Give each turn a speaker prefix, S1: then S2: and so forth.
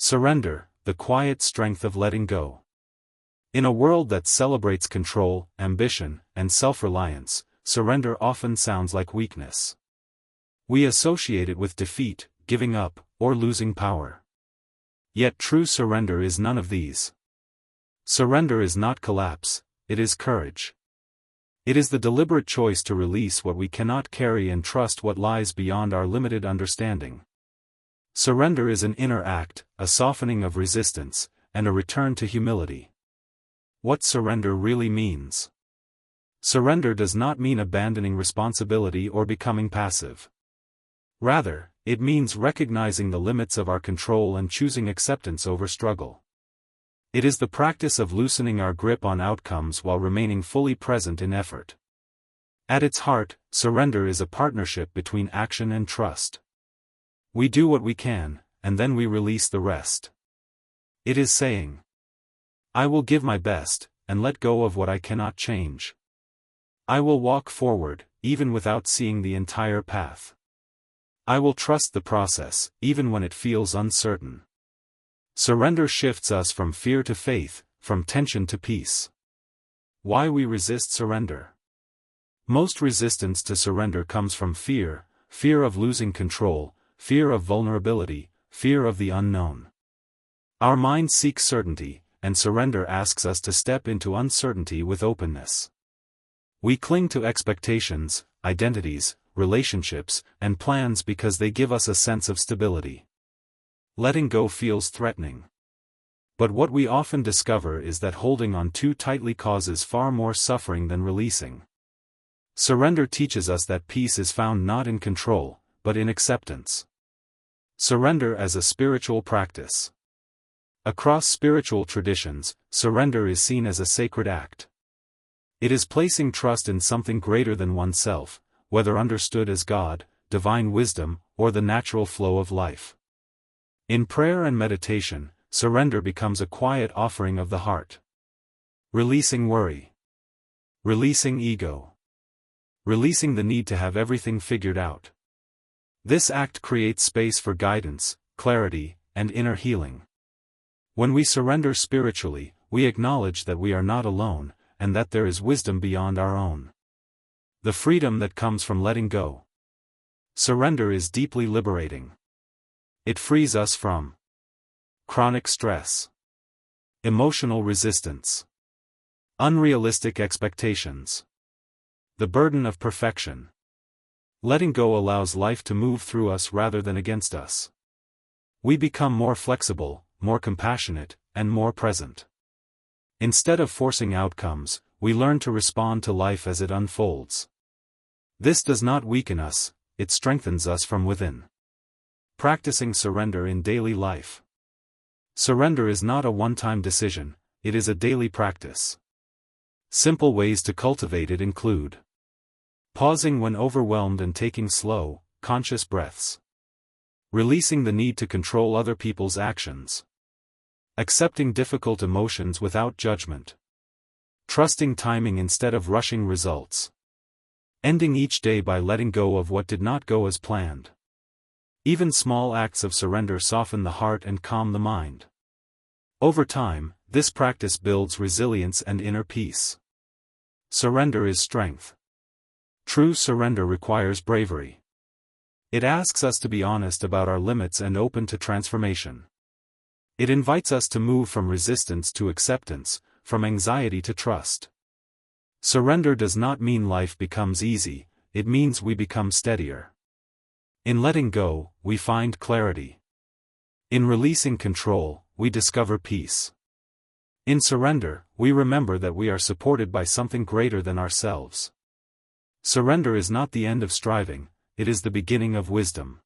S1: Surrender, the quiet strength of letting go. In a world that celebrates control, ambition, and self-reliance, surrender often sounds like weakness. We associate it with defeat, giving up, or losing power. Yet true surrender is none of these. Surrender is not collapse, it is courage. It is the deliberate choice to release what we cannot carry and trust what lies beyond our limited understanding. Surrender is an inner act, a softening of resistance, and a return to humility. What surrender really means? Surrender does not mean abandoning responsibility or becoming passive. Rather, it means recognizing the limits of our control and choosing acceptance over struggle. It is the practice of loosening our grip on outcomes while remaining fully present in effort. At its heart, surrender is a partnership between action and trust. We do what we can, and then we release the rest. It is saying, I will give my best, and let go of what I cannot change. I will walk forward, even without seeing the entire path. I will trust the process, even when it feels uncertain. Surrender shifts us from fear to faith, from tension to peace. Why we resist surrender? Most resistance to surrender comes from fear, fear of losing control, fear of vulnerability, fear of the unknown. Our mind seeks certainty, and surrender asks us to step into uncertainty with openness. We cling to expectations, identities, relationships, and plans because they give us a sense of stability. Letting go feels threatening. But what we often discover is that holding on too tightly causes far more suffering than releasing. Surrender teaches us that peace is found not in control, but in acceptance. Surrender as a spiritual practice. Across spiritual traditions, surrender is seen as a sacred act. It is placing trust in something greater than oneself, whether understood as God, divine wisdom, or the natural flow of life. In prayer and meditation, surrender becomes a quiet offering of the heart. Releasing worry. Releasing ego. Releasing the need to have everything figured out. This act creates space for guidance, clarity, and inner healing. When we surrender spiritually, we acknowledge that we are not alone, and that there is wisdom beyond our own. The freedom that comes from letting go. Surrender is deeply liberating. It frees us from chronic stress, emotional resistance, unrealistic expectations, the burden of perfection. Letting go allows life to move through us rather than against us. We become more flexible, more compassionate, and more present. Instead of forcing outcomes, we learn to respond to life as it unfolds. This does not weaken us, it strengthens us from within. Practicing surrender in daily life. Surrender is not a one-time decision, it is a daily practice. Simple ways to cultivate it include pausing when overwhelmed and taking slow, conscious breaths. Releasing the need to control other people's actions. Accepting difficult emotions without judgment. Trusting timing instead of rushing results. Ending each day by letting go of what did not go as planned. Even small acts of surrender soften the heart and calm the mind. Over time, this practice builds resilience and inner peace. Surrender is strength. True surrender requires bravery. It asks us to be honest about our limits and open to transformation. It invites us to move from resistance to acceptance, from anxiety to trust. Surrender does not mean life becomes easy, it means we become steadier. In letting go, we find clarity. In releasing control, we discover peace. In surrender, we remember that we are supported by something greater than ourselves. Surrender is not the end of striving, it is the beginning of wisdom.